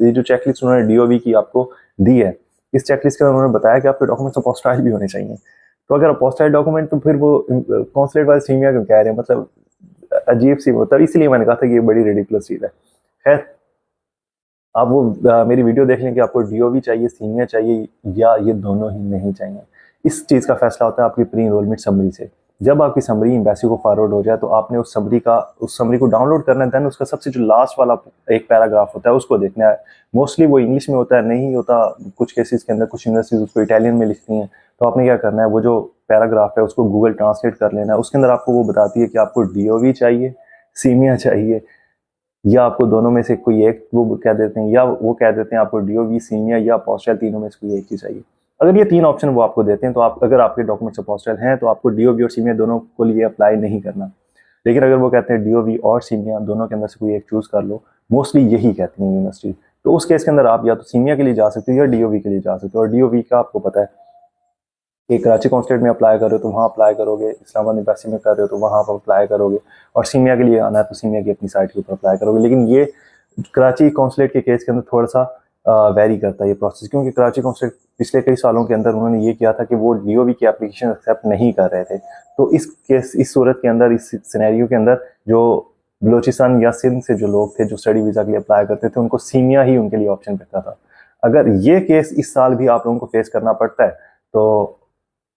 ये जो चेकलिस्ट उन्होंने डीओवी की आपको दी है, इस चेकलिस्ट के अंदर उन्होंने बताया कि आपके डॉक्यूमेंट्स अपोस्टाइल भी होने चाहिए। तो अगर अपोस्टाइल डॉक्यूमेंट, तो फिर वो कॉन्सुलेट वाले सीमिया क्यों कह रहे हैं, मतलब अजीब सी होता है। इसलिए मैंने कहा था कि ये बड़ी रेडिकुलस चीज़ है। खैर, आप वो मेरी वीडियो देख लें कि आपको डीओवी चाहिए, सीनियर चाहिए, या ये दोनों ही नहीं चाहिए। इस चीज़ का फैसला होता है आपकी प्री इनरोलमेंट समरी से। जब आपकी समरी एम्बेसी को फॉरवर्ड हो जाए तो आपने उस समरी को डाउनलोड करना है। देन उसका सबसे जो लास्ट वाला एक पैराग्राफ होता है उसको देखना है। मोस्टली वो इंग्लिश में होता है, नहीं होता कुछ केसेस के अंदर, कुछ यूनिवर्सिटीज उसको इटालियन में लिखती हैं। तो आपने क्या करना है, वो जो पैराग्राफ है उसको गूगल ट्रांसलेट कर लेना है। उसके अंदर आपको वो बताती है कि आपको डीओवी चाहिए, सीमिया चाहिए, या आपको दोनों में से कोई एक, वो कह देते हैं, या वो कह देते हैं आपको डीओवी, सीनिया या अपोस्टाइल, तीनों में से कोई एक चीज चाहिए। अगर ये तीन ऑप्शन वो आपको देते हैं तो आप, अगर आपके डॉक्यूमेंट्स अपोस्टाइल हैं तो आपको डीओवी और सीनिया दोनों को लिए अप्लाई नहीं करना। लेकिन अगर वो कहते हैं डीओवी और सीनिया दोनों के अंदर से कोई एक चूज कर लो, मोस्टली यही कहती हैं यूनिवर्सिटी, तो उस केस के अंदर आप या तो सीनिया के लिए जा सकते हो या डीओवी के लिए जा सकते हो। और डीओवी का आपको पता है कि कराची कॉन्सुलेट में अप्लाई कर रहे हो तो वहाँ अप्लाई करोगे, इस्लामाबाद एम्बेसी में कर रहे हो तो वहाँ पर अप्लाई करोगे, और सीमिया के लिए आना है तो सीमिया की अपनी साइट के ऊपर अप्लाई करोगे। लेकिन ये कराची कॉन्सुलेट के केस के अंदर थोड़ा सा वेरी करता है ये प्रोसेस, क्योंकि कराची कॉन्सुलेट पिछले कई सालों के अंदर उन्होंने ये किया था कि वो डीओवी की एप्लीकेशन एक्सेप्ट नहीं कर रहे थे। तो इस सूरत के अंदर, इस सिनेरियो के अंदर, जो बलोचिस्तान या सिंध से जो लोग थे जो स्टडी वीज़ा के लिए अप्लाई करते थे, उनको सीमिया ही उनके लिए ऑप्शन रहता था। अगर ये केस इस साल भी आप लोगों को फेस करना पड़ता है तो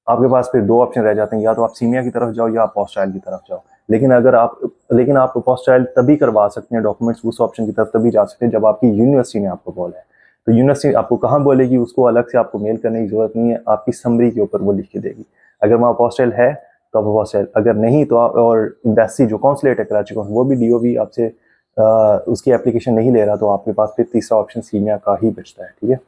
आपके पास फिर दो ऑप्शन रह जाते हैं, या तो आप सीमिया की तरफ जाओ या अपोस्टाइल की तरफ जाओ। लेकिन आप अपोस्टाइल तभी करवा सकते हैं, डॉक्यूमेंट्स उस ऑप्शन की तरफ तभी जा सकते हैं जब आपकी यूनिवर्सिटी ने आपको बोला है। तो यूनिवर्सिटी आपको कहाँ बोलेगी, उसको अलग से आपको मेल करने की जरूरत नहीं है, आपकी समरी के ऊपर वो लिख के देगी। अगर वहाँ अपोस्टाइल है तो आप अपोस्टाइल, अगर नहीं तो आप, और एम्बेसी जो कॉन्सुलेट है कराची को, वो भी डीओवी आपसे उसकी एप्लीकेशन नहीं ले रहा, तो आपके पास फिर तीसरा ऑप्शन सीमिया का ही बचता है। ठीक है।